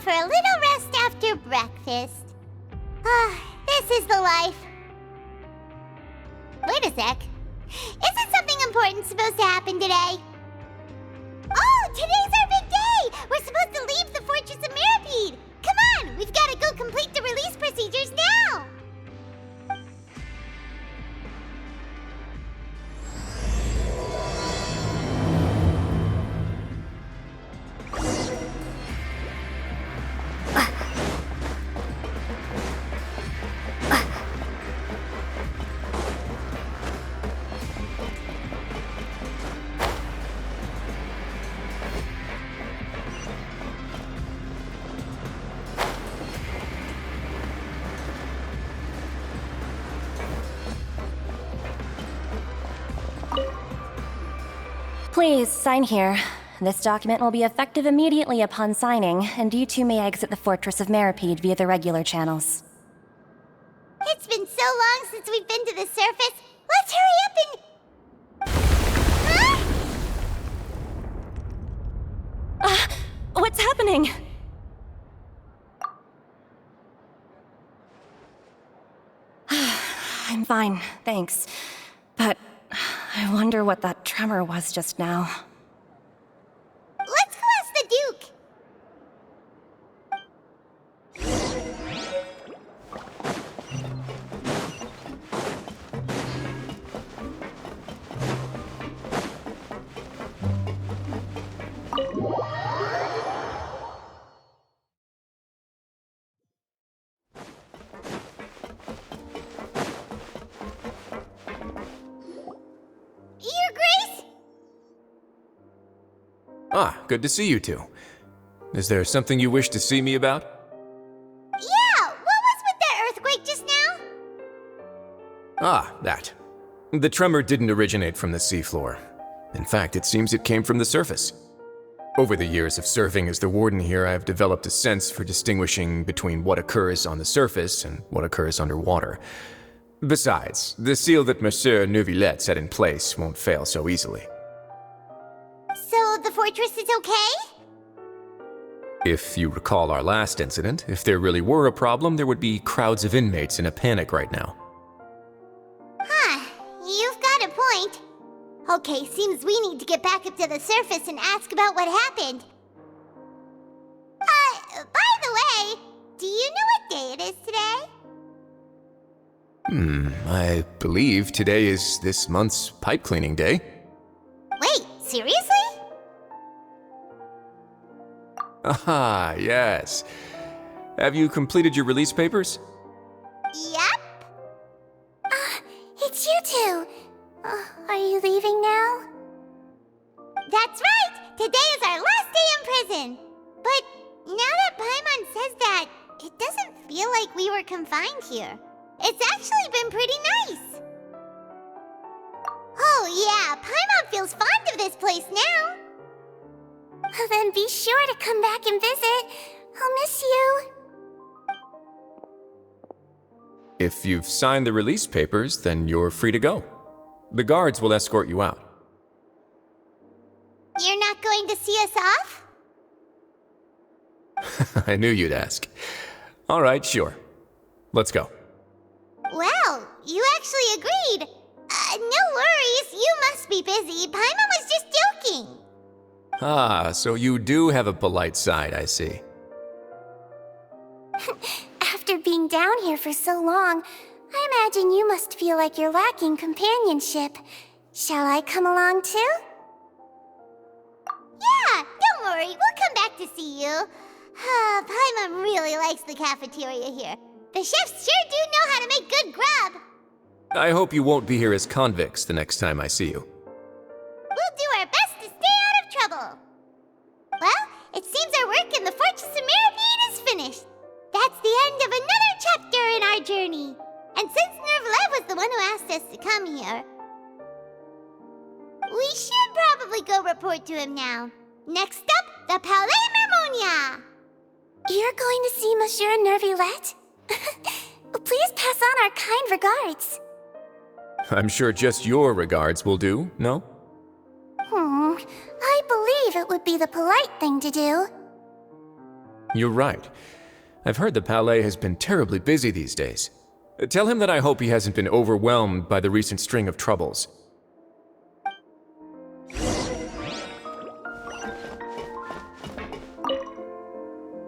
for a little rest after breakfast. This is the life. Wait a sec. Isn't something important supposed to happen today? Oh, today's our big day! We're supposed to leave the Fortress of Mirapede! Come on, we've got to go complete the release procedures now! Please, sign here. This document will be effective immediately upon signing, and you two may exit the Fortress of Mirapede via the regular channels. It's been so long since we've been to the surface. Let's hurry up and... What's happening? I'm fine, thanks. But I wonder what that tremor was just now. Let's go ask the Duke. Your Grace? Ah, good to see you two. Is there something you wish to see me about? Yeah, what was with that earthquake just now? Ah, that. The tremor didn't originate from the seafloor. In fact, it seems it came from the surface. Over the years of serving as the warden here, I have developed a sense for distinguishing between what occurs on the surface and what occurs underwater. Besides, the seal that Monsieur Neuvillette set in place won't fail so easily. So the fortress is okay? If you recall our last incident, if there really were a problem, there would be crowds of inmates in a panic right now. Huh, you've got a point. Okay, seems we need to get back up to the surface and ask about what happened. By the way, do you know what day it is today? I believe today is this month's pipe cleaning day. Wait, seriously? Aha, yes. Have you completed your release papers? Yep. It's you two. Are you leaving now? That's right! Today is our last day in prison! But now that Paimon says that, it doesn't feel like we were confined here. It's actually been pretty nice. Oh yeah, Paimon feels fond of this place now. Then be sure to come back and visit. I'll miss you. If you've signed the release papers, then you're free to go. The guards will escort you out. You're not going to see us off? I knew you'd ask. All right, sure. Let's go. Well, you actually agreed. No worries, you must be busy. Paimon was just joking. Ah, so you do have a polite side, I see. After being down here for so long, I imagine you must feel like you're lacking companionship. Shall I come along too? Yeah, don't worry, we'll come back to see you. Paimon really likes the cafeteria here. The chefs sure do know how to make good grub. I hope you won't be here as convicts the next time I see you. We'll do our best to stay out of trouble. Well, it seems our work in the Fortress of Mirapede is finished. That's the end of another chapter in our journey. And since Neuvillette was the one who asked us to come here, we should probably go report to him now. Next up, the Palais Mermonia. You're going to see Monsieur Neuvillette? Please pass on our kind regards. I'm sure just your regards will do, no? I believe it would be the polite thing to do. You're right. I've heard the Palais has been terribly busy these days. Tell him that I hope he hasn't been overwhelmed by the recent string of troubles.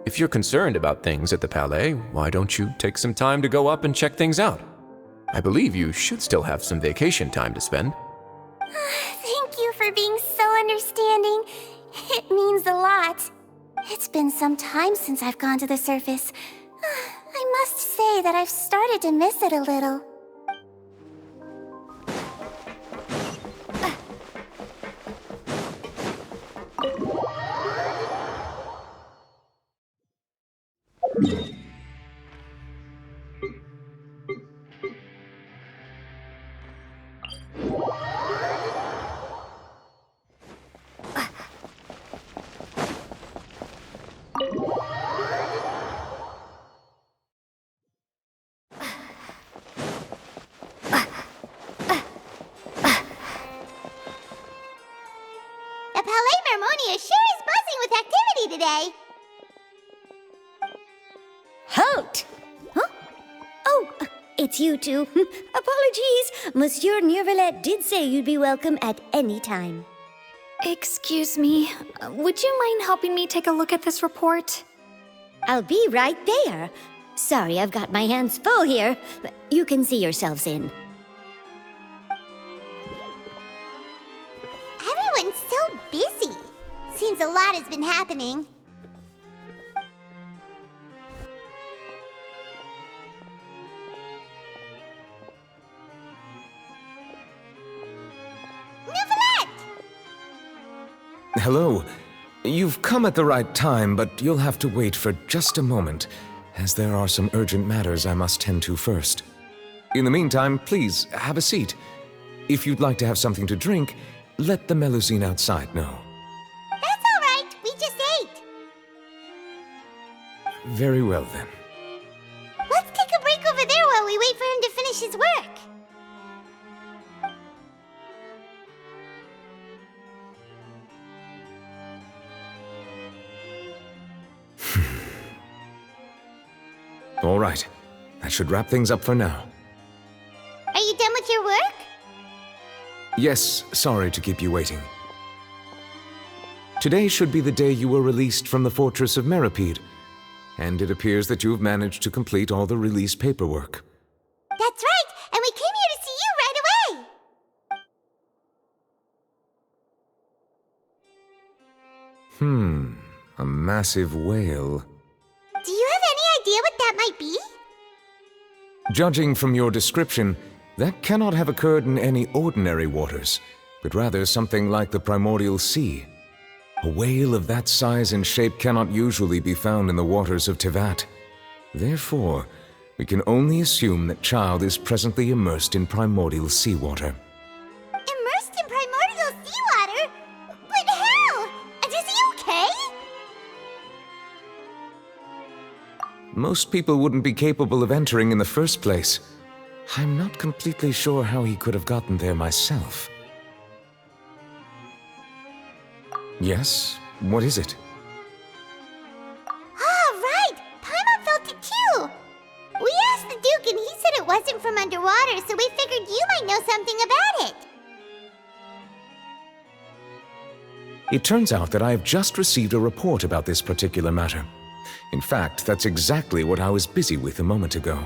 If you're concerned about things at the Palais, why don't you take some time to go up and check things out? I believe you should still have some vacation time to spend. Thank you for being so understanding. It means a lot. It's been some time since I've gone to the surface. I must say that I've started to miss it a little. The Palais Mermonia sure is buzzing with activity today. Halt! Huh? Oh, it's you two. Apologies. Monsieur Neuvillette did say you'd be welcome at any time. Excuse me, would you mind helping me take a look at this report? I'll be right there. Sorry, I've got my hands full here. You can see yourselves in. Everyone's so busy. Seems a lot has been happening. Neuvillette! Hello. You've come at the right time, but you'll have to wait for just a moment, as there are some urgent matters I must tend to first. In the meantime, please, have a seat. If you'd like to have something to drink, let the Melusine outside know. That's all right. We just ate. Very well, then. Let's take a break over there while we wait for him to finish his work. All right. That should wrap things up for now. Are you done with your work? Yes, sorry to keep you waiting. Today should be the day you were released from the Fortress of Meripede, and it appears that you have managed to complete all the release paperwork. That's right, and we came here to see you right away. A massive whale. Do you have any idea what that might be? Judging from your description, that cannot have occurred in any ordinary waters, but rather something like the primordial sea. A whale of that size and shape cannot usually be found in the waters of Tevat. Therefore, we can only assume that Child is presently immersed in primordial seawater. Immersed in primordial seawater? But how? And is he okay? Most people wouldn't be capable of entering in the first place. I'm not completely sure how he could have gotten there myself. Yes? What is it? Ah, right! Paimon felt it too! We asked the Duke and he said it wasn't from underwater, so we figured you might know something about it. It turns out that I have just received a report about this particular matter. In fact, that's exactly what I was busy with a moment ago.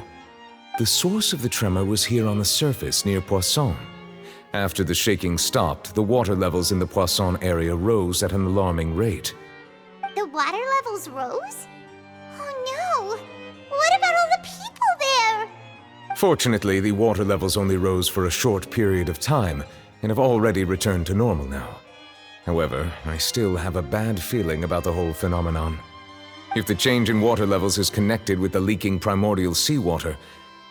The source of the tremor was here on the surface near Poisson. After the shaking stopped, the water levels in the Poisson area rose at an alarming rate. The water levels rose? Oh no! What about all the people there? Fortunately, the water levels only rose for a short period of time and have already returned to normal now. However, I still have a bad feeling about the whole phenomenon. If the change in water levels is connected with the leaking primordial seawater,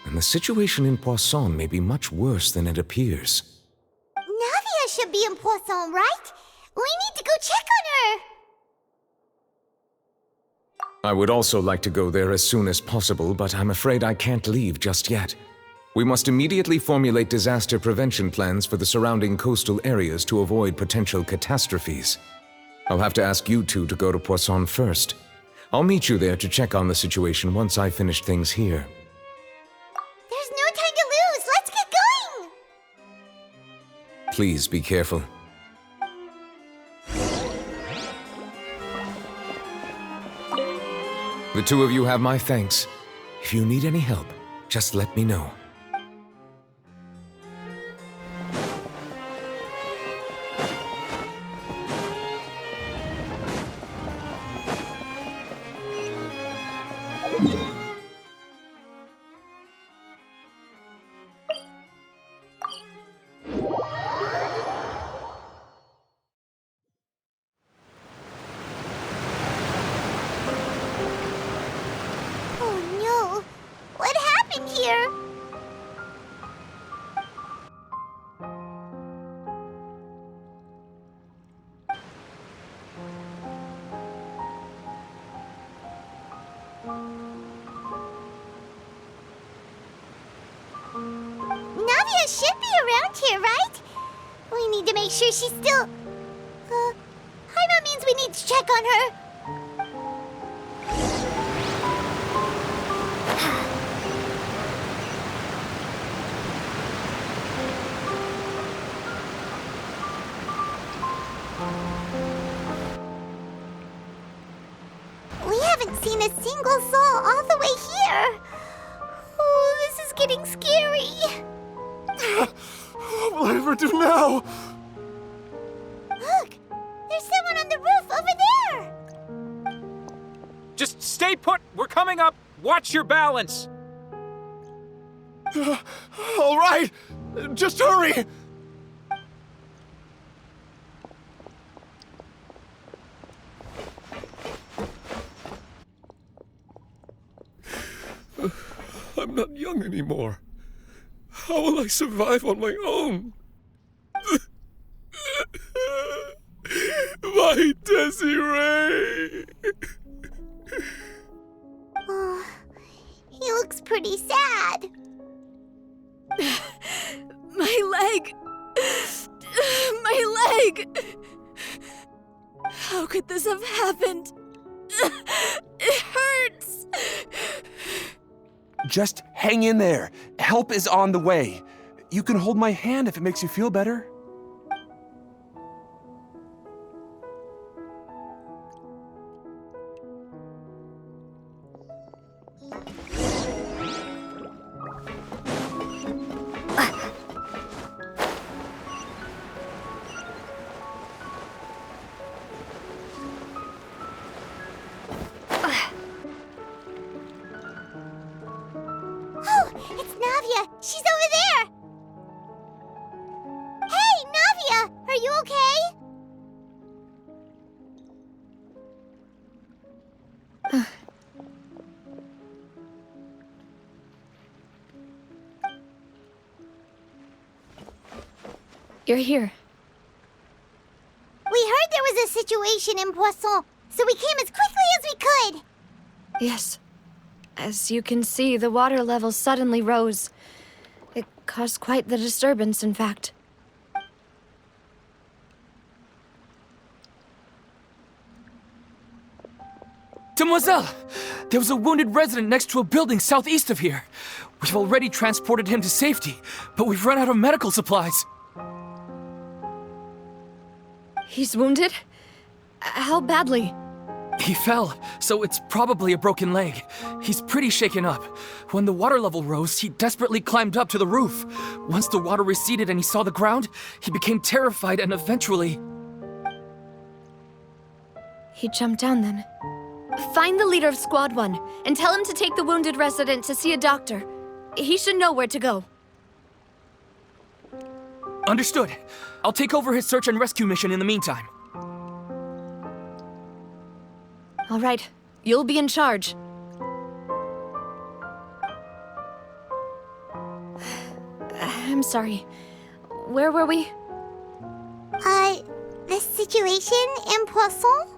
then the situation in Poisson may be much worse than it appears. Navia should be in Poisson, right? We need to go check on her! I would also like to go there as soon as possible, but I'm afraid I can't leave just yet. We must immediately formulate disaster prevention plans for the surrounding coastal areas to avoid potential catastrophes. I'll have to ask you two to go to Poisson first. I'll meet you there to check on the situation once I finish things here. There's no time to lose! Let's get going! Please be careful. The two of you have my thanks. If you need any help, just let me know. Oh no! What happened here? Navia should be around here, right? We need to make sure she's still... Paimon means we need to check on her. We haven't seen a single soul all the way here. Oh, this is getting scary. What will I ever do now? Look, there's someone on the roof over there. Just stay put! We're coming up! Watch your balance! All right, just hurry. I'm not young anymore. How will I survive on my own? My Desiree! Oh, he looks pretty sad. My leg! My leg! How could this have happened? It hurts! Just hang in there. Help is on the way. You can hold my hand if it makes you feel better. Oh, it's Navia. She's over there. Hey, Navia, are you okay? You're here. We heard there was a situation in Poisson, so we came as quickly as we could. Yes. As you can see, the water level suddenly rose. It caused quite the disturbance, in fact. Demoiselle! There was a wounded resident next to a building southeast of here. We've already transported him to safety, but we've run out of medical supplies. He's wounded? How badly? He fell, so it's probably a broken leg. He's pretty shaken up. When the water level rose, he desperately climbed up to the roof. Once the water receded and he saw the ground, he became terrified and eventually... He jumped down then. Find the leader of Squad 1 and tell him to take the wounded resident to see a doctor. He should know where to go. Understood. I'll take over his search and rescue mission in the meantime. All right, you'll be in charge. I'm sorry. Where were we? The situation in Poisson?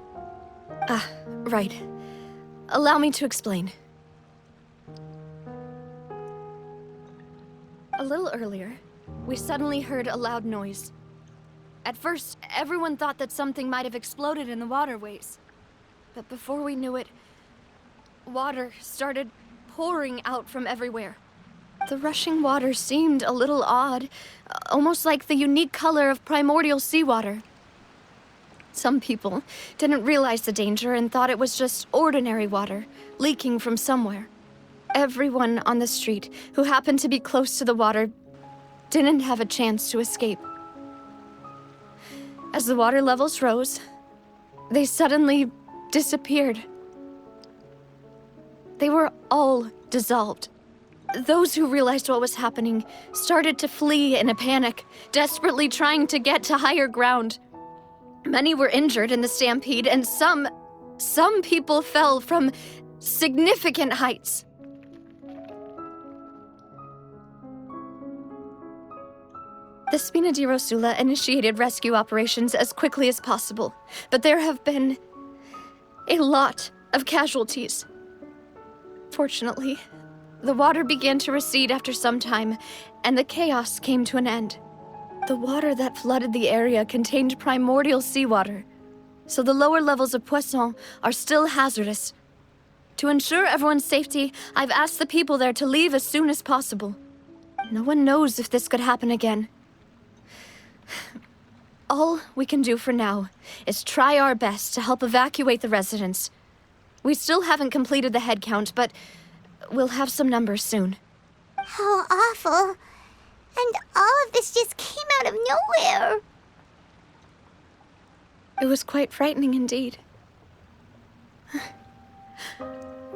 Ah, right. Allow me to explain. A little earlier, we suddenly heard a loud noise. At first, everyone thought that something might have exploded in the waterways. But before we knew it, water started pouring out from everywhere. The rushing water seemed a little odd, almost like the unique color of primordial seawater. Some people didn't realize the danger and thought it was just ordinary water leaking from somewhere. Everyone on the street who happened to be close to the water didn't have a chance to escape. As the water levels rose, they suddenly disappeared. They were all dissolved. Those who realized what was happening started to flee in a panic, desperately trying to get to higher ground. Many were injured in the stampede, and some people fell from significant heights. The Spina di Rosula initiated rescue operations as quickly as possible, but there have been a lot of casualties. Fortunately, the water began to recede after some time, and the chaos came to an end. The water that flooded the area contained primordial seawater, so the lower levels of Poisson are still hazardous. To ensure everyone's safety, I've asked the people there to leave as soon as possible. No one knows if this could happen again. All we can do for now is try our best to help evacuate the residents. We still haven't completed the head count, but we'll have some numbers soon. How awful. And all of this just came out of nowhere. It was quite frightening indeed.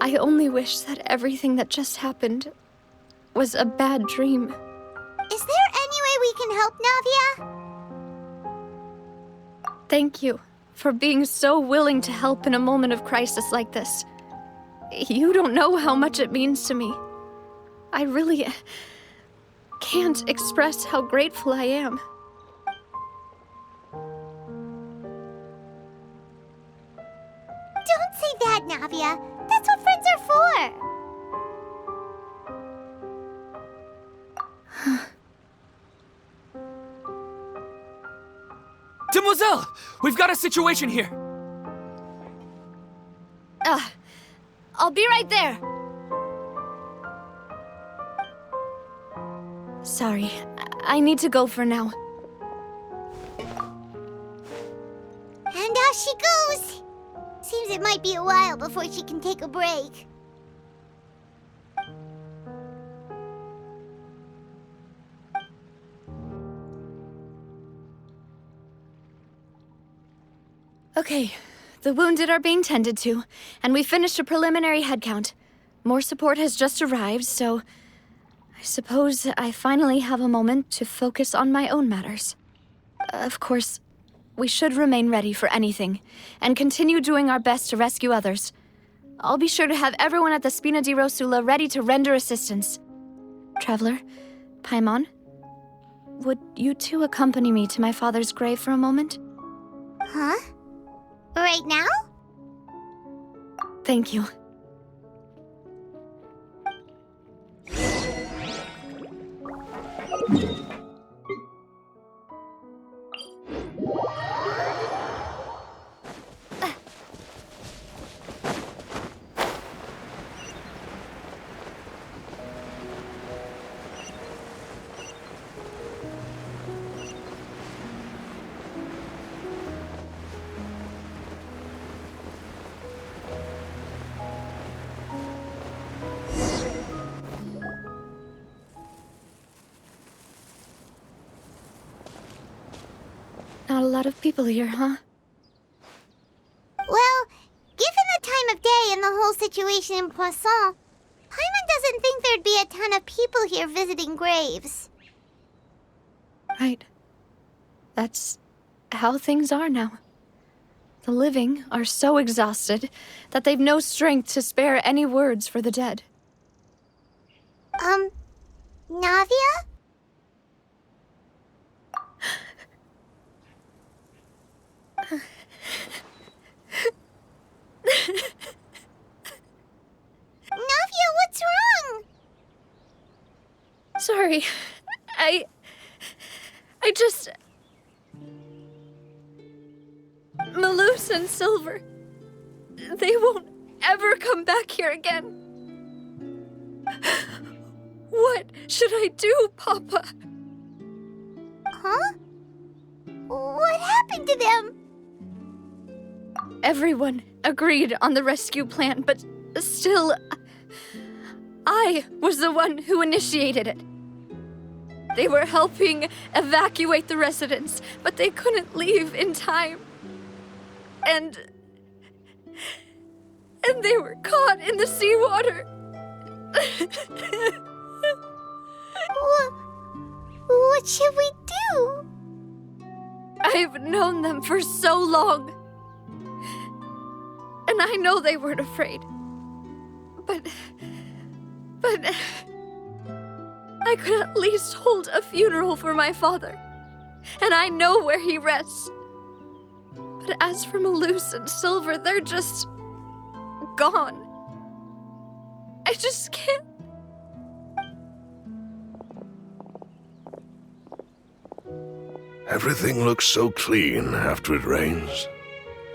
I only wish that everything that just happened was a bad dream. Is there any way we can help, Navia? Thank you for being so willing to help in a moment of crisis like this. You don't know how much it means to me. I really can't express how grateful I am. Don't say that, Navia. That's what friends are for. Demoiselle! We've got a situation here! I'll be right there. Sorry, I need to go for now. And off she goes. Seems it might be a while before she can take a break. Okay, the wounded are being tended to, and we finished a preliminary head count. More support has just arrived, so I suppose I finally have a moment to focus on my own matters. Of course, we should remain ready for anything, and continue doing our best to rescue others. I'll be sure to have everyone at the Spina di Rosula ready to render assistance. Traveler, Paimon, would you two accompany me to my father's grave for a moment? Huh? Right now? Thank you. Not a lot of people here, huh? Well, given the time of day and the whole situation in Poisson, Paimon doesn't think there'd be a ton of people here visiting graves. Right. That's how things are now. The living are so exhausted that they've no strength to spare any words for the dead. Navia? Navia, what's wrong? Sorry. I just... Malus and Silver, they won't ever come back here again. What should I do, Papa? Huh? What happened to them? Everyone agreed on the rescue plan, but still, I was the one who initiated it. They were helping evacuate the residents, but they couldn't leave in time. And they were caught in the seawater. What should we do? I've known them for so long. And I know they weren't afraid. But I could at least hold a funeral for my father. And I know where he rests. But as for Malus and Silver, they're just gone. I just can't. Everything looks so clean after it rains.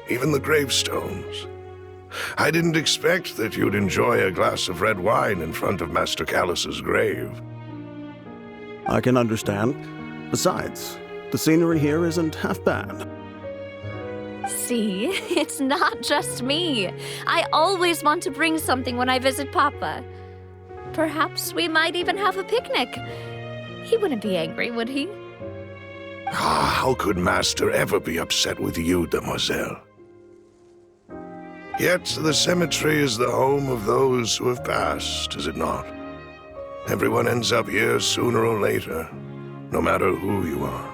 Even the gravestones. I didn't expect that you'd enjoy a glass of red wine in front of Master Callus's grave. I can understand. Besides, the scenery here isn't half bad. See, it's not just me. I always want to bring something when I visit Papa. Perhaps we might even have a picnic. He wouldn't be angry, would he? How could Master ever be upset with you, demoiselle? Yet the cemetery is the home of those who have passed, is it not? Everyone ends up here sooner or later, no matter who you are.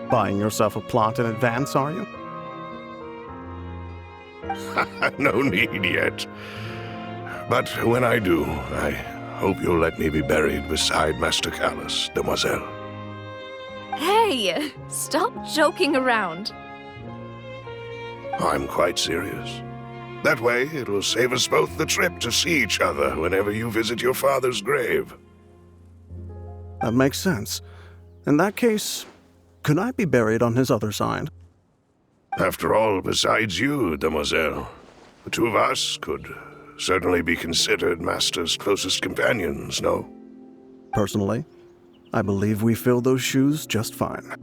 Buying yourself a plot in advance, are you? No need yet. But when I do, I hope you'll let me be buried beside Master Callus, demoiselle. Hey, stop joking around. I'm quite serious. That way, it will save us both the trip to see each other whenever you visit your father's grave. That makes sense. In that case, could I be buried on his other side? After all, besides you, demoiselle, the two of us could certainly be considered Master's closest companions, no? Personally, I believe we fill those shoes just fine.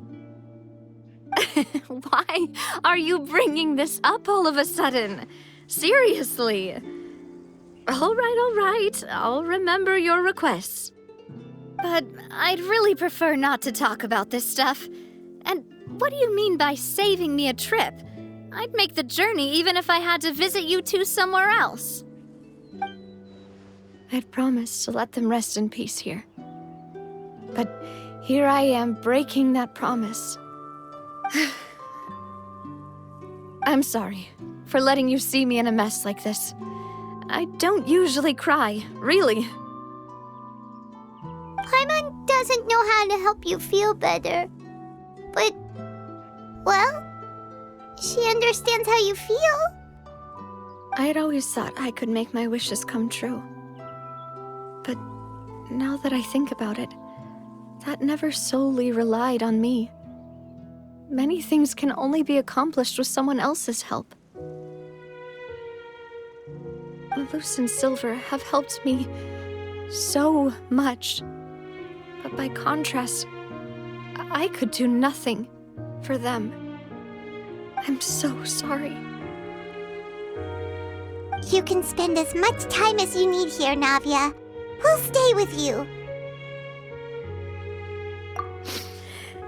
Why are you bringing this up all of a sudden? Seriously. All right. I'll remember your requests. But I'd really prefer not to talk about this stuff. And what do you mean by saving me a trip? I'd make the journey even if I had to visit you two somewhere else. I'd promised to let them rest in peace here. But here I am breaking that promise. I'm sorry for letting you see me in a mess like this. I don't usually cry, really. Paimon doesn't know how to help you feel better. But, well, she understands how you feel. I had always thought I could make my wishes come true. But now that I think about it, that never solely relied on me. Many things can only be accomplished with someone else's help. Malus and Silver have helped me so much. But by contrast, I could do nothing for them. I'm so sorry. You can spend as much time as you need here, Navia. We'll stay with you.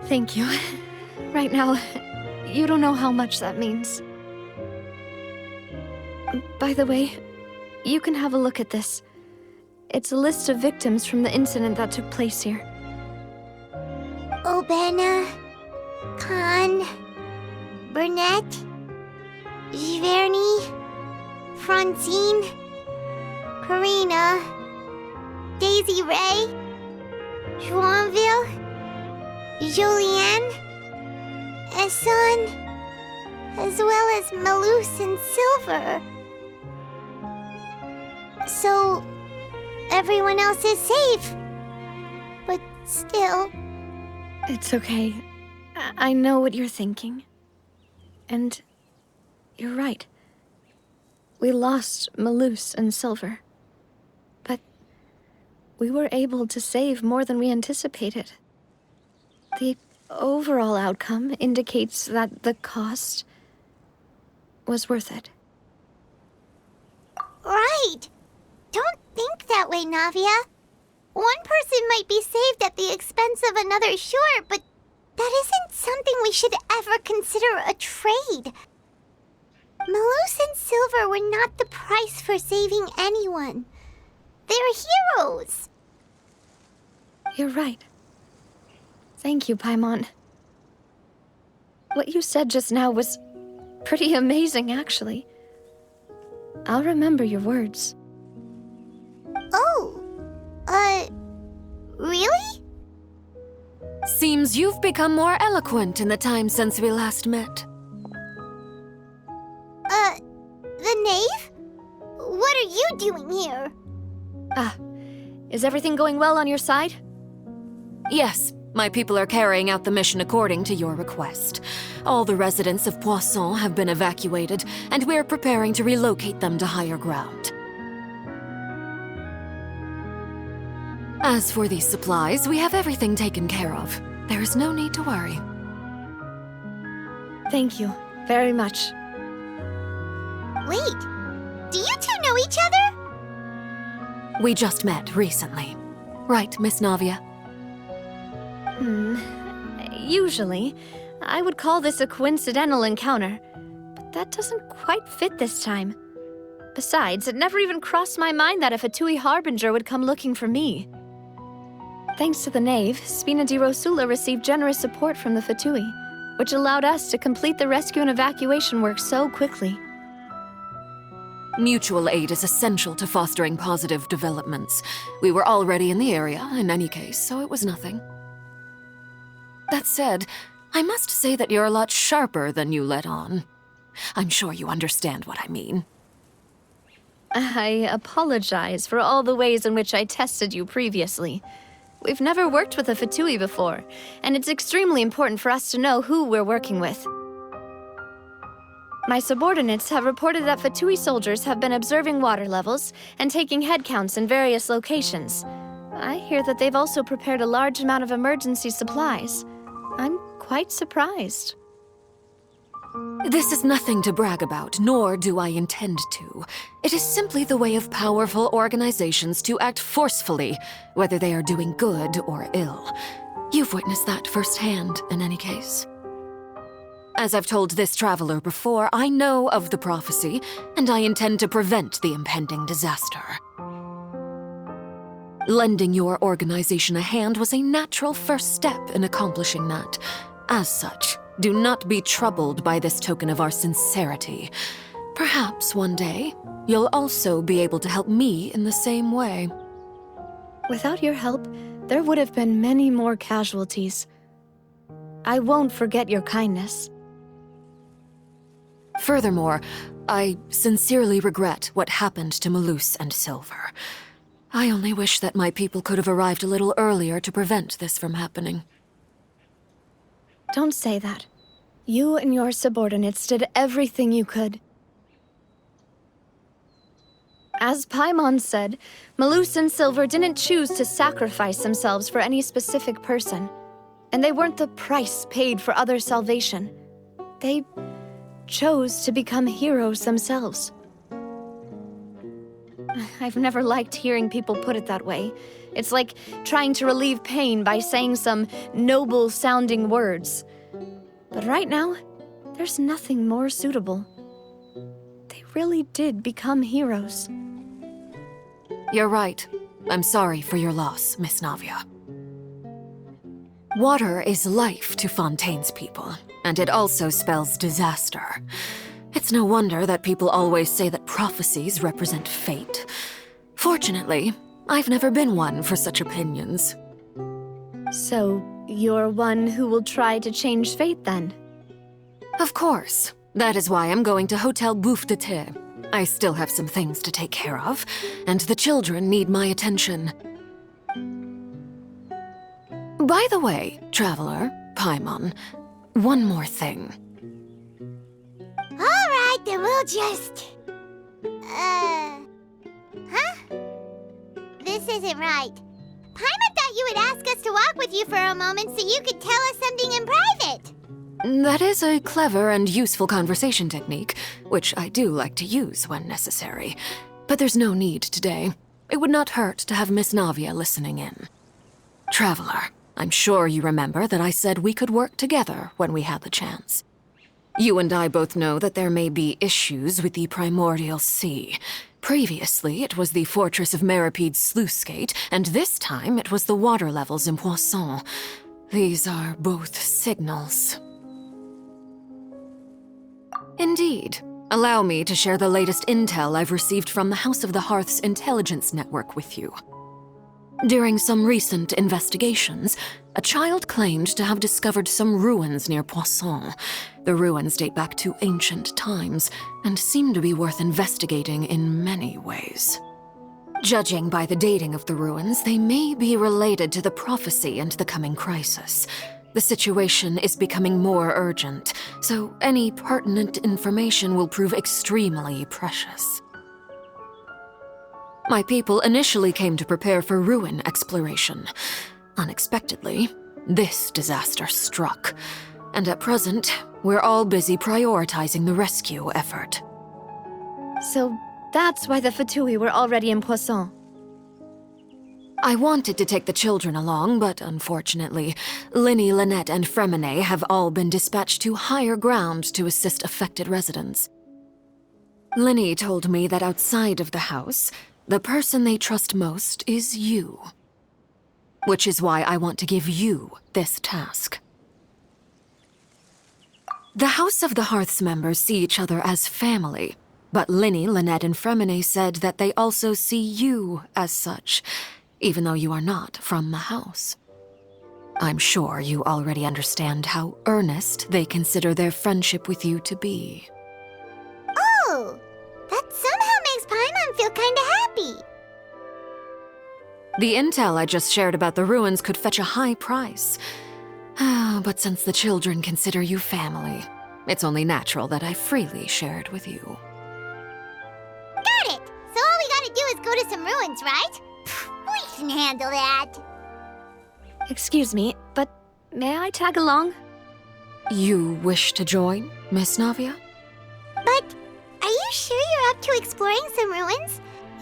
Thank you. Right now, you don't know how much that means. By the way, you can have a look at this. It's a list of victims from the incident that took place here. Obena, Khan, Burnett, Giverny, Francine, Karina, Daisy Ray, Joinville, Julianne, Esson, as well as Malus and Silver. So, everyone else is safe. But still... It's okay. I know what you're thinking. And you're right. We lost Malus and Silver. But we were able to save more than we anticipated. The overall outcome indicates that the cost was worth it. Right. Don't think that way, Navia. One person might be saved at the expense of another, sure, but that isn't something we should ever consider a trade. Malus and Silver were not the price for saving anyone. They're heroes. You're right. Thank you, Paimon. What you said just now was pretty amazing, actually. I'll remember your words. Oh, really? Seems you've become more eloquent in the time since we last met. The knave? What are you doing here? Is everything going well on your side? Yes, my people are carrying out the mission according to your request. All the residents of Poisson have been evacuated, and we're preparing to relocate them to higher ground. As for these supplies, we have everything taken care of. There is no need to worry. Thank you very much. Wait, do you two know each other? We just met recently. Right, Miss Navia? Usually, I would call this a coincidental encounter, but that doesn't quite fit this time. Besides, it never even crossed my mind that a Fatui Harbinger would come looking for me. Thanks to the Knave, Spina di Rosula received generous support from the Fatui, which allowed us to complete the rescue and evacuation work so quickly. Mutual aid is essential to fostering positive developments. We were already in the area, in any case, so it was nothing. That said, I must say that you're a lot sharper than you let on. I'm sure you understand what I mean. I apologize for all the ways in which I tested you previously. We've never worked with a Fatui before, and it's extremely important for us to know who we're working with. My subordinates have reported that Fatui soldiers have been observing water levels and taking head counts in various locations. I hear that they've also prepared a large amount of emergency supplies. I'm quite surprised. This is nothing to brag about, nor do I intend to. It is simply the way of powerful organizations to act forcefully, whether they are doing good or ill. You've witnessed that firsthand, in any case. As I've told this traveler before, I know of the prophecy, and I intend to prevent the impending disaster. Lending your organization a hand was a natural first step in accomplishing that. As such, do not be troubled by this token of our sincerity. Perhaps one day, you'll also be able to help me in the same way. Without your help, there would have been many more casualties. I won't forget your kindness. Furthermore, I sincerely regret what happened to Malus and Silver. I only wish that my people could have arrived a little earlier to prevent this from happening. Don't say that. You and your subordinates did everything you could. As Paimon said, Malus and Silver didn't choose to sacrifice themselves for any specific person. And they weren't the price paid for other salvation. They chose to become heroes themselves. I've never liked hearing people put it that way. It's like trying to relieve pain by saying some noble-sounding words. But right now, there's nothing more suitable. They really did become heroes. You're right. I'm sorry for your loss, Miss Navia. Water is life to Fontaine's people, and it also spells disaster. It's no wonder that people always say that prophecies represent fate. Fortunately, I've never been one for such opinions. So, you're one who will try to change fate, then? Of course. That is why I'm going to Hotel Bouffe de Thé. I still have some things to take care of, and the children need my attention. By the way, traveler, Paimon, one more thing. All right, then we'll just... Huh? This isn't right. Paimon thought you would ask us to walk with you for a moment so you could tell us something in private. That is a clever and useful conversation technique, which I do like to use when necessary. But there's no need today. It would not hurt to have Miss Navia listening in. Traveler, I'm sure you remember that I said we could work together when we had the chance. You and I both know that there may be issues with the Primordial Sea. Previously, it was the fortress of Maripede's sluice gate, and this time it was the water levels in Poisson. These are both signals. Indeed. Allow me to share the latest intel I've received from the House of the Hearth's intelligence network with you. During some recent investigations, a child claimed to have discovered some ruins near Poisson. The ruins date back to ancient times and seem to be worth investigating in many ways. Judging by the dating of the ruins, they may be related to the prophecy and the coming crisis. The situation is becoming more urgent, so any pertinent information will prove extremely precious. My people initially came to prepare for ruin exploration. Unexpectedly, this disaster struck, and at present, we're all busy prioritizing the rescue effort. So that's why the Fatui were already in Poisson. I wanted to take the children along, but unfortunately, Linny, Lynette, and Fremine have all been dispatched to higher ground to assist affected residents. Linny told me that outside of the house, the person they trust most is you. Which is why I want to give you this task. The House of the Hearth's members see each other as family, but Linny, Lynette, and Fremine said that they also see you as such, even though you are not from the house. I'm sure you already understand how earnest they consider their friendship with you to be. Oh, that somehow makes Paimon feel kinda happy. The intel I just shared about the ruins could fetch a high price. But since the children consider you family, it's only natural that I freely share it with you. Got it! So all we gotta do is go to some ruins, right? We can handle that. Excuse me, but may I tag along? You wish to join, Miss Navia? But are you sure you're up to exploring some ruins?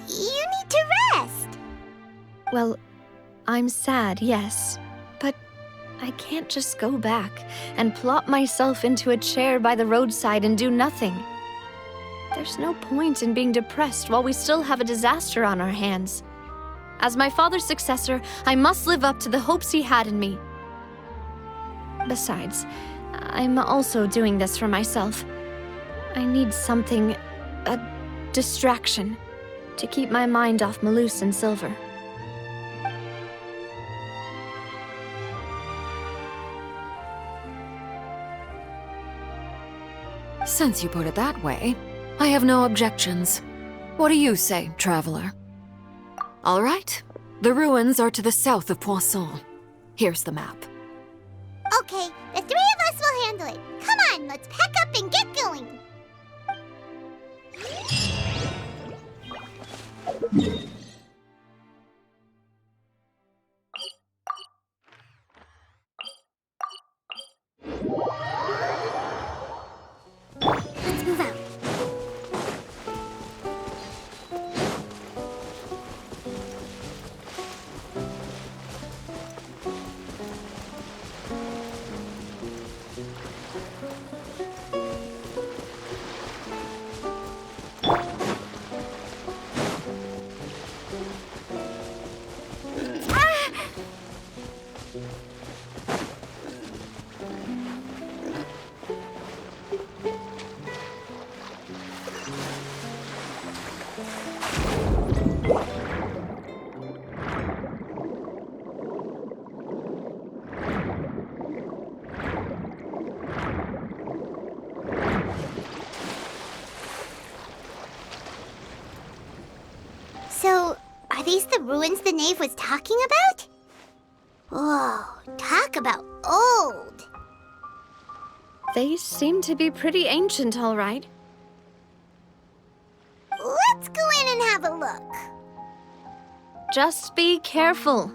You need to rest. Well, I'm sad, yes, but I can't just go back and plop myself into a chair by the roadside and do nothing. There's no point in being depressed while we still have a disaster on our hands. As my father's successor, I must live up to the hopes he had in me. Besides, I'm also doing this for myself. I need something, a distraction, to keep my mind off Malus and Silver. Since you put it that way, I have no objections. What do you say, traveler? All right. The ruins are to the south of Poisson. Here's the map. Okay, the three of us will handle it. Come on, let's pack up and get going. Let's move out. So, are these the ruins the knave was talking about? Whoa, talk about old. They seem to be pretty ancient, all right. Let's have a look. Just be careful.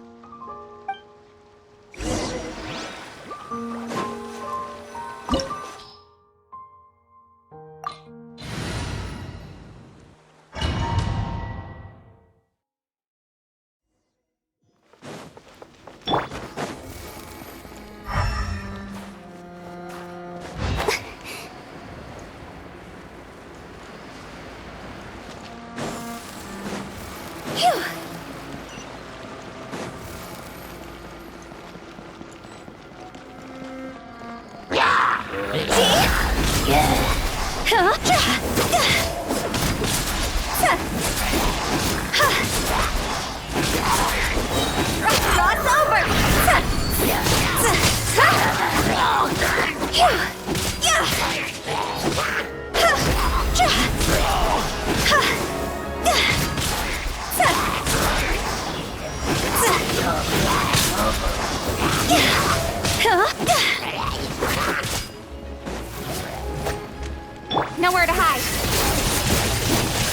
Nowhere to hide.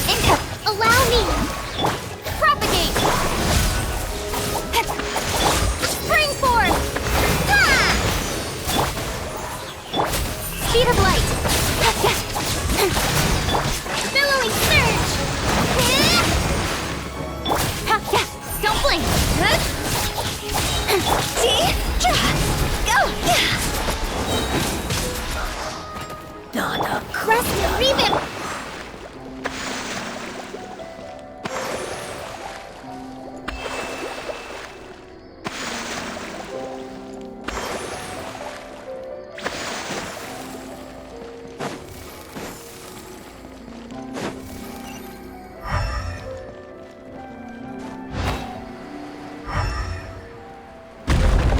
Income, allow me. Propagate. Spring force. Ha! Speed of light. Billowing surge. Don't blink. Crest revamp.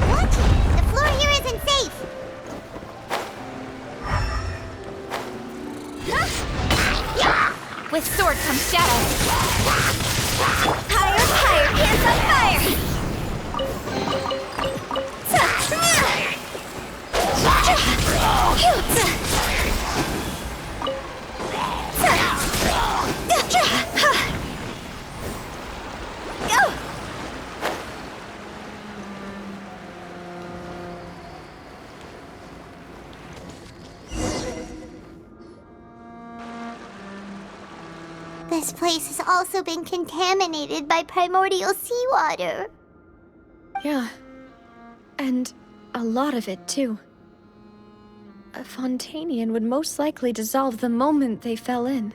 What? The floor here isn't safe. With sword comes shadow. Higher, higher, hands on fire! This place has also been contaminated by primordial seawater. Yeah. And a lot of it, too. A Fontanian would most likely dissolve the moment they fell in.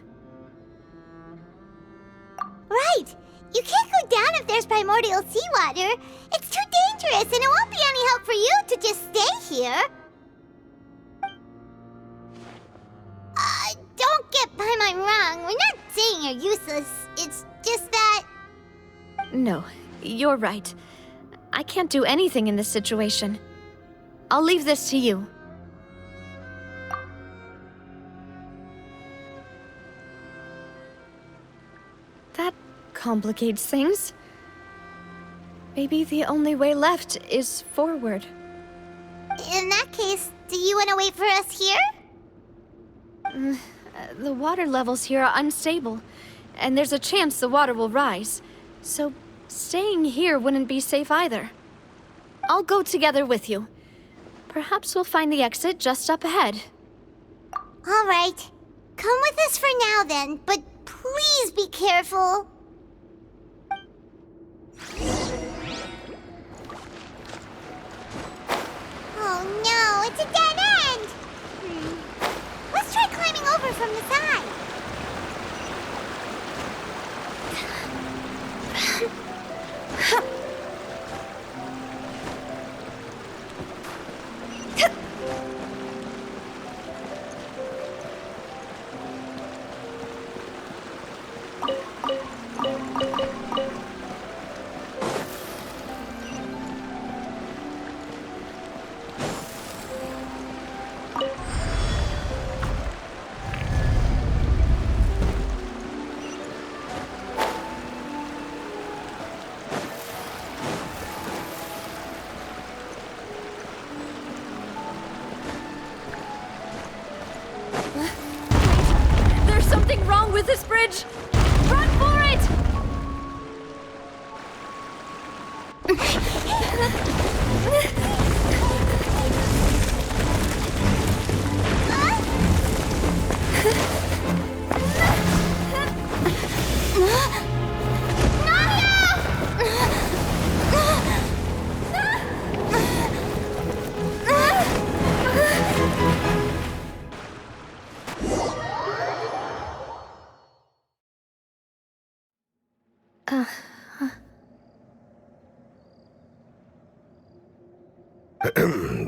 Right! You can't go down if there's primordial seawater. It's too dangerous, and it won't be any help for you to just stay here. Don't get Paimon wrong. We're not saying you're useless. It's just that... No, you're right. I can't do anything in this situation. I'll leave this to you. That complicates things. Maybe the only way left is forward. In that case, do you want to wait for us here? The water levels here are unstable, and there's a chance the water will rise. So staying here wouldn't be safe either. I'll go together with you. Perhaps we'll find the exit just up ahead. All right. Come with us for now then, but please be careful. Oh no, it's a dead end! Let's try climbing over from the side. There's something wrong with this bridge! Run for it!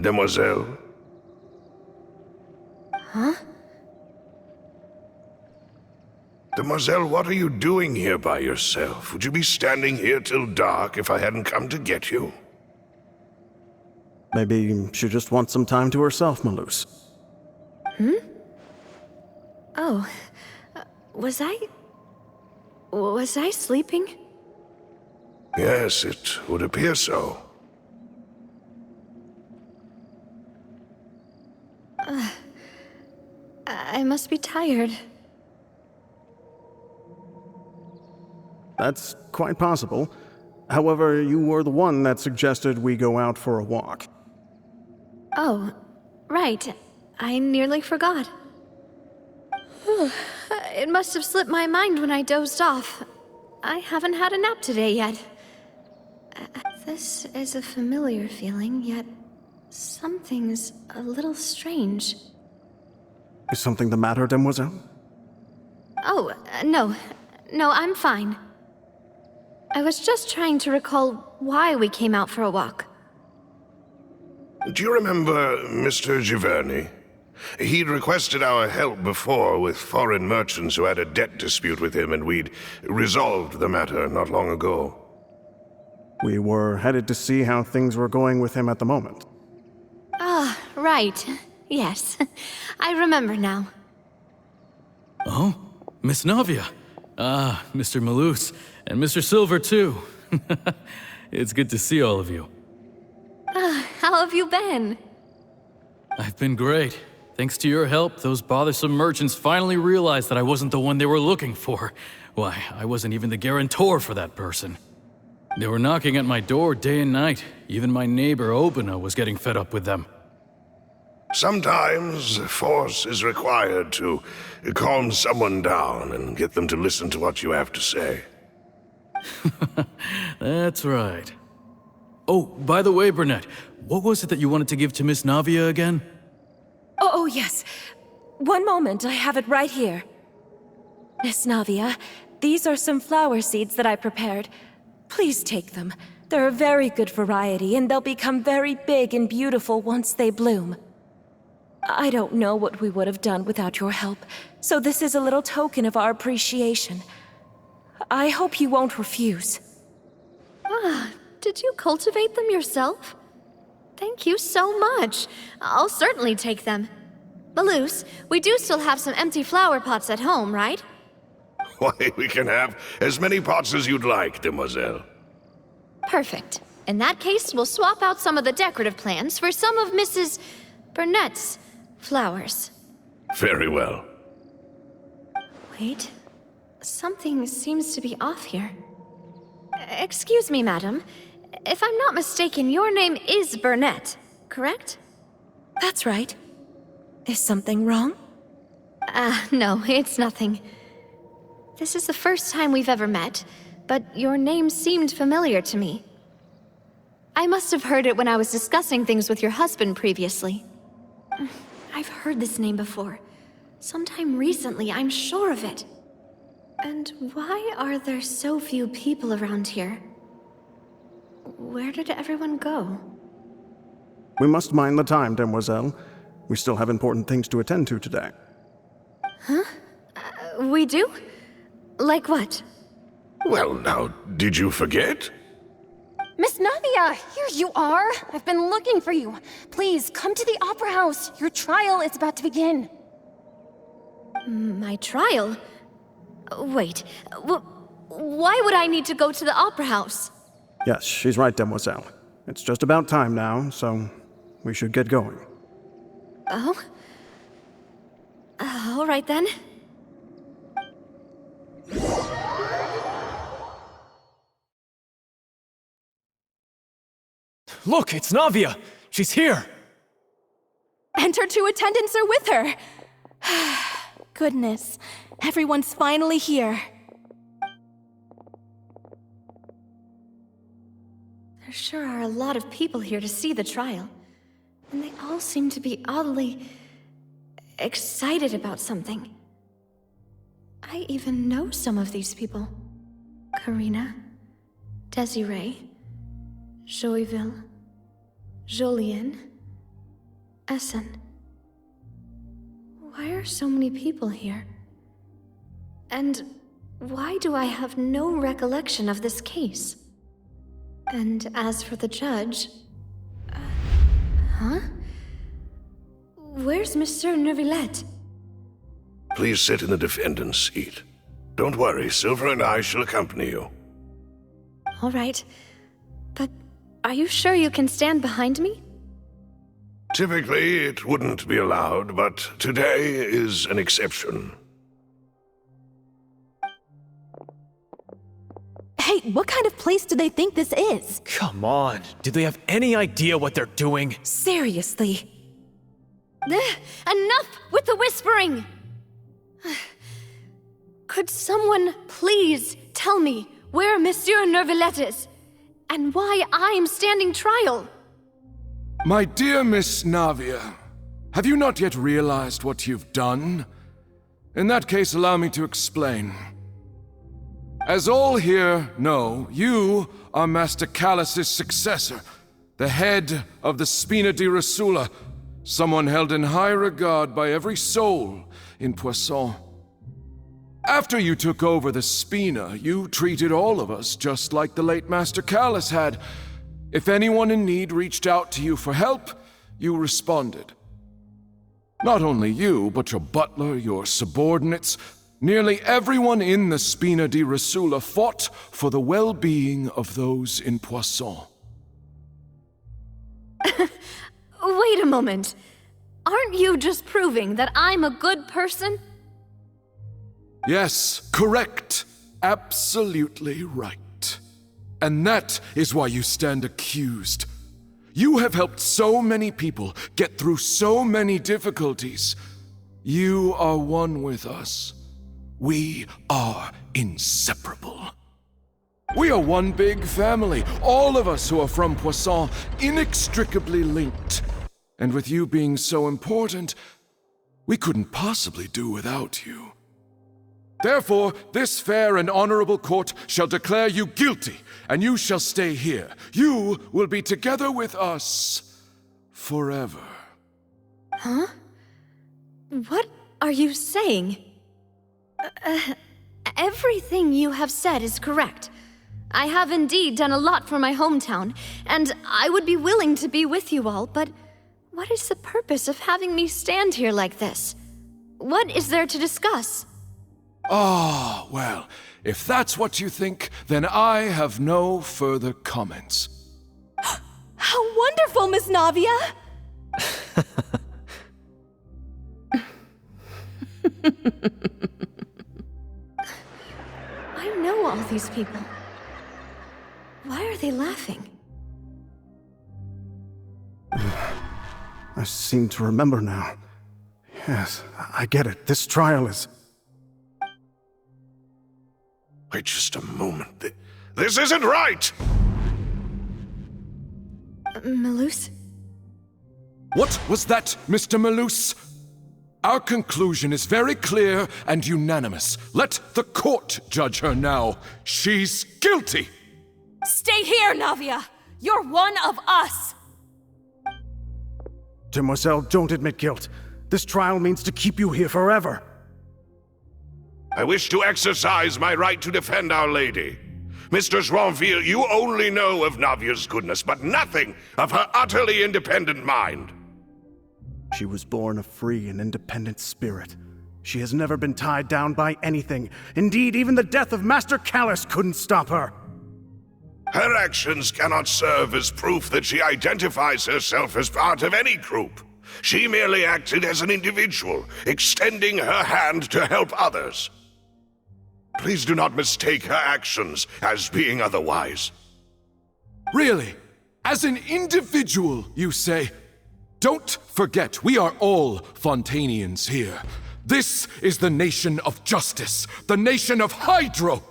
Demoiselle? Huh? Demoiselle, what are you doing here by yourself? Would you be standing here till dark if I hadn't come to get you? Maybe she just wants some time to herself, Malus. Oh. Was I sleeping? Yes, it would appear so. I must be tired. That's quite possible. However, you were the one that suggested we go out for a walk. Oh, right. I nearly forgot. It must have slipped my mind when I dozed off. I haven't had a nap today yet. This is a familiar feeling, yet something's a little strange. Is something the matter, Demoiselle? Oh, no. No, I'm fine. I was just trying to recall why we came out for a walk. Do you remember Mr. Giverny? He'd requested our help before with foreign merchants who had a debt dispute with him, and we'd resolved the matter not long ago. We were headed to see how things were going with him at the moment. Ah, right. Yes. I remember now. Oh, Miss Navia. Ah, Mr. Malus, and Mr. Silver, too. It's good to see all of you. How have you been? I've been great. Thanks to your help, those bothersome merchants finally realized that I wasn't the one they were looking for. Why, I wasn't even the guarantor for that person. They were knocking at my door day and night. Even my neighbor, Obina, was getting fed up with them. Sometimes force is required to calm someone down and get them to listen to what you have to say. That's right. Oh, by the way, Burnett, what was it that you wanted to give to Miss Navia again? Oh, yes. One moment, I have it right here. Miss Navia, these are some flower seeds that I prepared. Please take them. They're a very good variety, and they'll become very big and beautiful once they bloom. I don't know what we would have done without your help, so this is a little token of our appreciation. I hope you won't refuse. Did you cultivate them yourself? Thank you so much. I'll certainly take them. Malus, we do still have some empty flower pots at home, right? Why, we can have as many pots as you'd like, Demoiselle. Perfect. In that case, we'll swap out some of the decorative plants for some of Mrs. Burnett's flowers. Very well. Wait. Something seems to be off here. Excuse me, madam. If I'm not mistaken, your name is Burnett, correct? That's right. Is something wrong? No, it's nothing. This is the first time we've ever met, but your name seemed familiar to me. I must have heard it when I was discussing things with your husband previously. I've heard this name before. Sometime recently, I'm sure of it. And why are there so few people around here? Where did everyone go? We must mind the time, Demoiselle. We still have important things to attend to today. Huh? We do? Like what? Well, now, did you forget? Miss Navia, here you are. I've been looking for you. Please, come to the Opera House. Your trial is about to begin. My trial? Wait, why would I need to go to the Opera House? Yes, she's right, Demoiselle. It's just about time now, so we should get going. Oh? All right then. Look, it's Navia! She's here! And her two attendants are with her. Goodness, everyone's finally here. There sure are a lot of people here to see the trial. And they all seem to be oddly excited about something. I even know some of these people. Karina, Desiree, Joyville, Jolien, Essen. Why are so many people here? And why do I have no recollection of this case? And as for the judge... huh? Where's Monsieur Neuvillette? Please sit in the defendant's seat. Don't worry, Silver and I shall accompany you. All right. But are you sure you can stand behind me? Typically, it wouldn't be allowed, but today is an exception. Hey, what kind of place do they think this is? Come on, do they have any idea what they're doing? Seriously. Enough with the whispering! Could someone please tell me where Monsieur Neuvillette is? And why I'm standing trial? My dear Miss Navia, have you not yet realized what you've done? In that case, allow me to explain. As all here know, you are Master Callus's successor, the head of the Spina di Rosula, someone held in high regard by every soul in Poisson. After you took over the Spina, you treated all of us just like the late Master Callus had. If anyone in need reached out to you for help, you responded. Not only you, but your butler, your subordinates, nearly everyone in the Spina di Rosula fought for the well-being of those in Poisson. Wait a moment. Aren't you just proving that I'm a good person? Yes, correct. Absolutely right. And that is why you stand accused. You have helped so many people get through so many difficulties. You are one with us. We are inseparable. We are one big family, all of us who are from Poisson, inextricably linked. And with you being so important, we couldn't possibly do without you. Therefore, this fair and honorable court shall declare you guilty, and you shall stay here. You will be together with us forever. Huh? What are you saying? Everything you have said is correct. I have indeed done a lot for my hometown, and I would be willing to be with you all, but what is the purpose of having me stand here like this? What is there to discuss? Ah, well, if that's what you think, then I have no further comments. How wonderful, Miss Navia! I know all these people. Why are they laughing? I seem to remember now. Yes, I get it. This trial is... Wait just a moment. This isn't right! Malus? What was that, Mr. Malus? Our conclusion is very clear and unanimous. Let the court judge her now. She's guilty! Stay here, Navia! You're one of us! Demoiselle, don't admit guilt. This trial means to keep you here forever. I wish to exercise my right to defend Our Lady. Mr. Joinville, you only know of Navia's goodness, but nothing of her utterly independent mind. She was born a free and independent spirit. She has never been tied down by anything. Indeed, even the death of Master Callus couldn't stop her. Her actions cannot serve as proof that she identifies herself as part of any group. She merely acted as an individual, extending her hand to help others. Please do not mistake her actions as being otherwise. Really? As an individual, you say? Don't forget, we are all Fontanians here. This is the nation of justice, the nation of Hydro.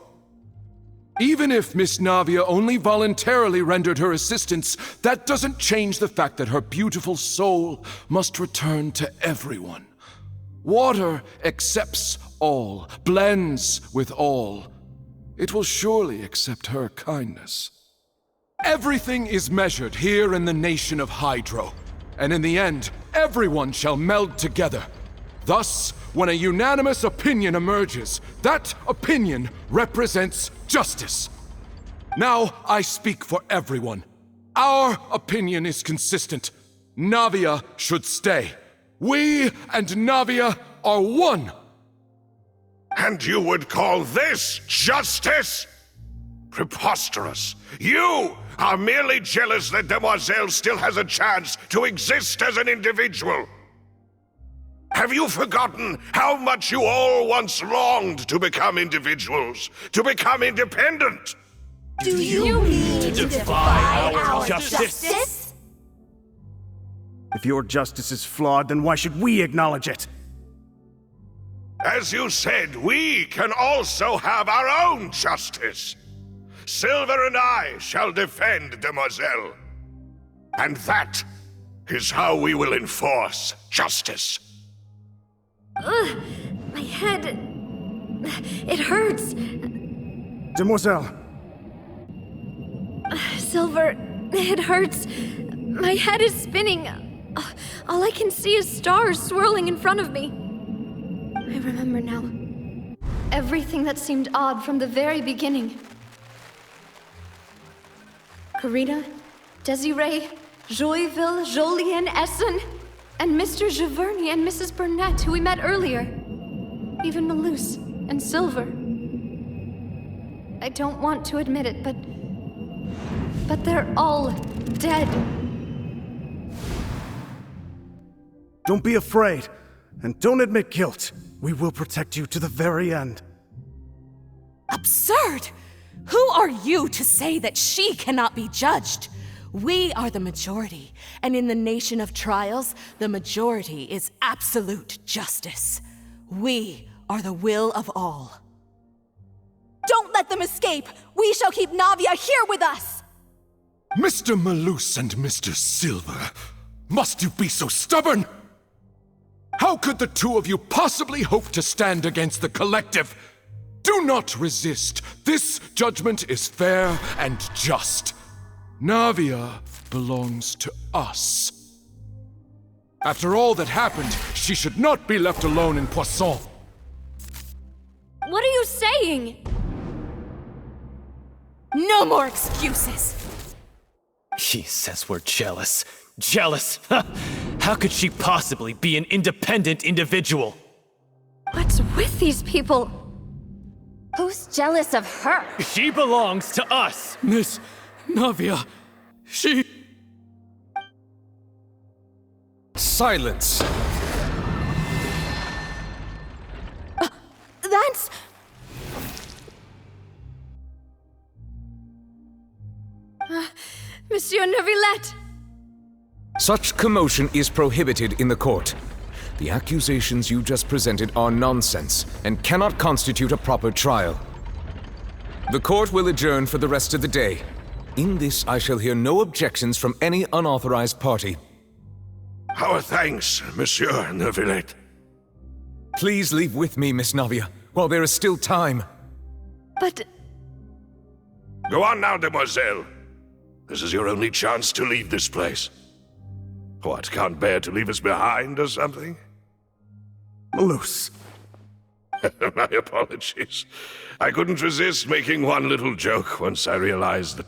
Even if Miss Navia only voluntarily rendered her assistance, that doesn't change the fact that her beautiful soul must return to everyone. Water accepts all, blends with all. it will surely accept her kindness. Everything is measured here in the nation of Hydro, and in the end, everyone shall meld together. Thus, when a unanimous opinion emerges, that opinion represents justice. Now I speak for everyone. Our opinion is consistent. Navia should stay. We and Navia are one. And you would call this justice? Preposterous. You are merely jealous that Demoiselle still has a chance to exist as an individual. Have you forgotten how much you all once longed to become individuals, to become independent? Do you mean to defy our justice? If your justice is flawed, then why should we acknowledge it? As you said, we can also have our own justice. Silver and I shall defend Demoiselle. And that is how we will enforce justice. Ugh, my head... It hurts. Demoiselle! Silver, it hurts. My head is spinning. All I can see is stars swirling in front of me. I remember now. Everything that seemed odd from the very beginning. Karina, Desiree, Joyville, Jolien, Essen, and Mr. Giverny and Mrs. Burnett, who we met earlier. Even Malus and Silver. I don't want to admit it, but they're all dead. Don't be afraid, and don't admit guilt. We will protect you to the very end. Absurd! Who are you to say that she cannot be judged? We are the majority, and in the nation of trials, the majority is absolute justice. We are the will of all. Don't let them escape! We shall keep Navia here with us! Mr. Malus and Mr. Silver, must you be so stubborn? How could the two of you possibly hope to stand against the collective? Do not resist. This judgment is fair and just. Navia belongs to us. After all that happened, she should not be left alone in Poisson. What are you saying? No more excuses! He says we're jealous. Jealous? How could she possibly be an independent individual? What's with these people? Who's jealous of her? She belongs to us! Miss Navia, she... Silence! That's... Monsieur Neuvillette! Such commotion is prohibited in the court. The accusations you just presented are nonsense and cannot constitute a proper trial. The court will adjourn for the rest of the day. In this, I shall hear no objections from any unauthorized party. Our thanks, Monsieur Neuvillette. Please leave with me, Miss Navia, while there is still time. But... Go on now, Demoiselle. This is your only chance to leave this place. What, can't bear to leave us behind or something? Malus. My apologies. I couldn't resist making one little joke once I realized that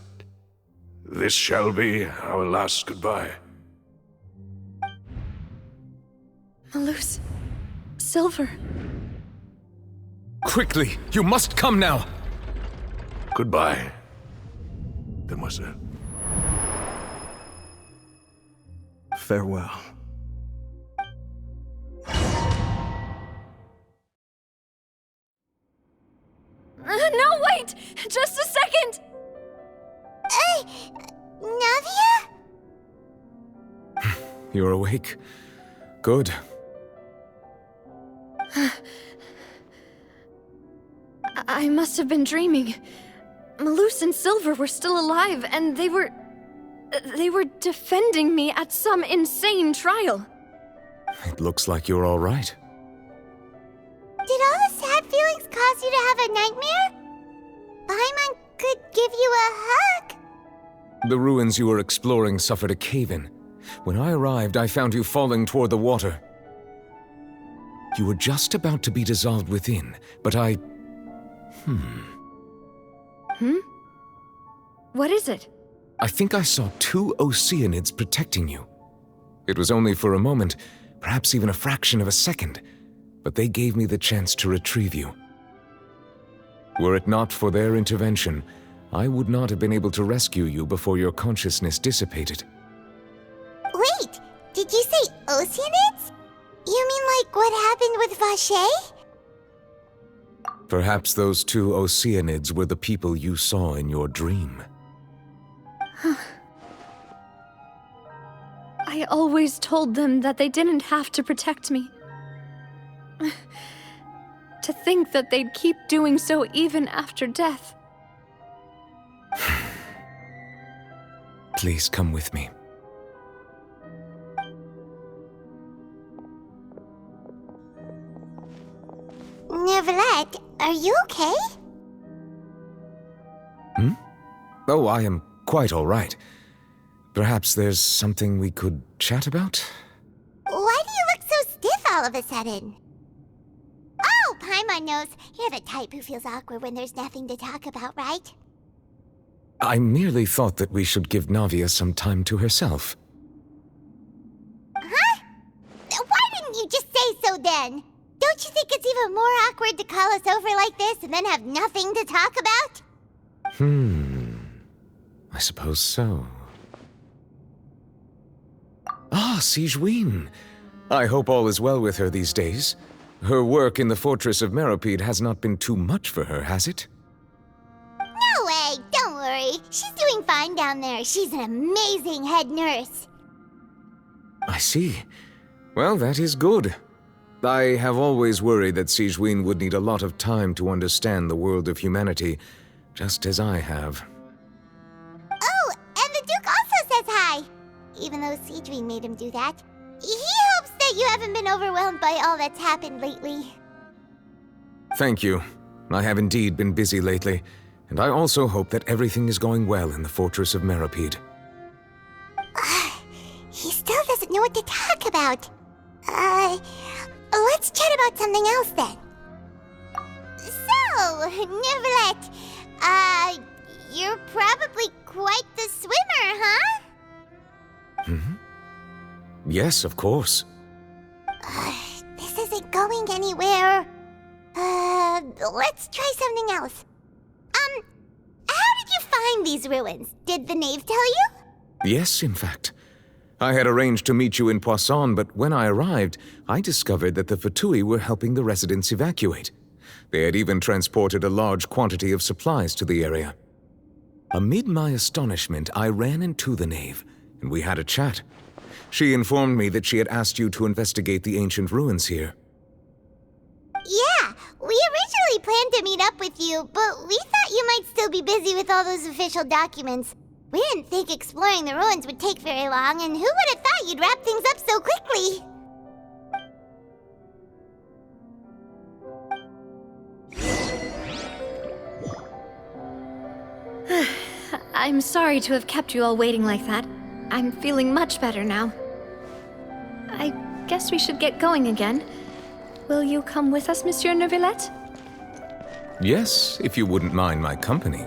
this shall be our last goodbye. Malus... Silver... Quickly, you must come now! Goodbye, Demoiselle. Farewell. No, wait! Just a second! Hey, Navia? You're awake. Good. I must have been dreaming. Malus and Silver were still alive, and they were defending me at some insane trial. It looks like you're all right. Did all the sad feelings cause you to have a nightmare? Paimon could give you a hug. The ruins you were exploring suffered a cave-in. When I arrived, I found you falling toward the water. You were just about to be dissolved within, but I... What is it? I think I saw 2 Oceanids protecting you. It was only for a moment, perhaps even a fraction of a second, but they gave me the chance to retrieve you. Were it not for their intervention, I would not have been able to rescue you before your consciousness dissipated. Wait, did you say Oceanids? You mean like what happened with Vache? Perhaps those 2 Oceanids were the people you saw in your dream. I always told them that they didn't have to protect me. To think that they'd keep doing so even after death. Please come with me. Neverlet, are you okay? Oh, I am quite all right. Perhaps there's something we could chat about? Why do you look so stiff all of a sudden? Oh, Paimon knows. You're the type who feels awkward when there's nothing to talk about, right? I merely thought that we should give Navia some time to herself. Huh? Why didn't you just say so then? Don't you think it's even more awkward to call us over like this and then have nothing to talk about? I suppose so. Ah, Sigewinne. I hope all is well with her these days. Her work in the fortress of Meropide has not been too much for her, has it? No way, don't worry. She's doing fine down there. She's an amazing head nurse. I see. Well, that is good. I have always worried that Sigewinne would need a lot of time to understand the world of humanity, just as I have. Oh, and the Duke also says hi. Even though Sigewinne made him do that. He hopes that you haven't been overwhelmed by all that's happened lately. Thank you. I have indeed been busy lately, and I also hope that everything is going well in the fortress of Meropide. He still doesn't know what to talk about. Let's chat about something else then. So, Neverlet, you're probably quite the swimmer, huh? Yes, of course. This isn't going anywhere. Let's try something else. How did you find these ruins? Did the knave tell you? Yes, in fact. I had arranged to meet you in Poisson, but when I arrived, I discovered that the Fatui were helping the residents evacuate. They had even transported a large quantity of supplies to the area. Amid my astonishment, I ran into the knave, and we had a chat. She informed me that she had asked you to investigate the ancient ruins here. Yeah, we originally planned to meet up with you, but we thought you might still be busy with all those official documents. We didn't think exploring the ruins would take very long, and who would have thought you'd wrap things up so quickly? I'm sorry to have kept you all waiting like that. I'm feeling much better now. I guess we should get going again. Will you come with us, Monsieur Neuvillette? Yes, if you wouldn't mind my company.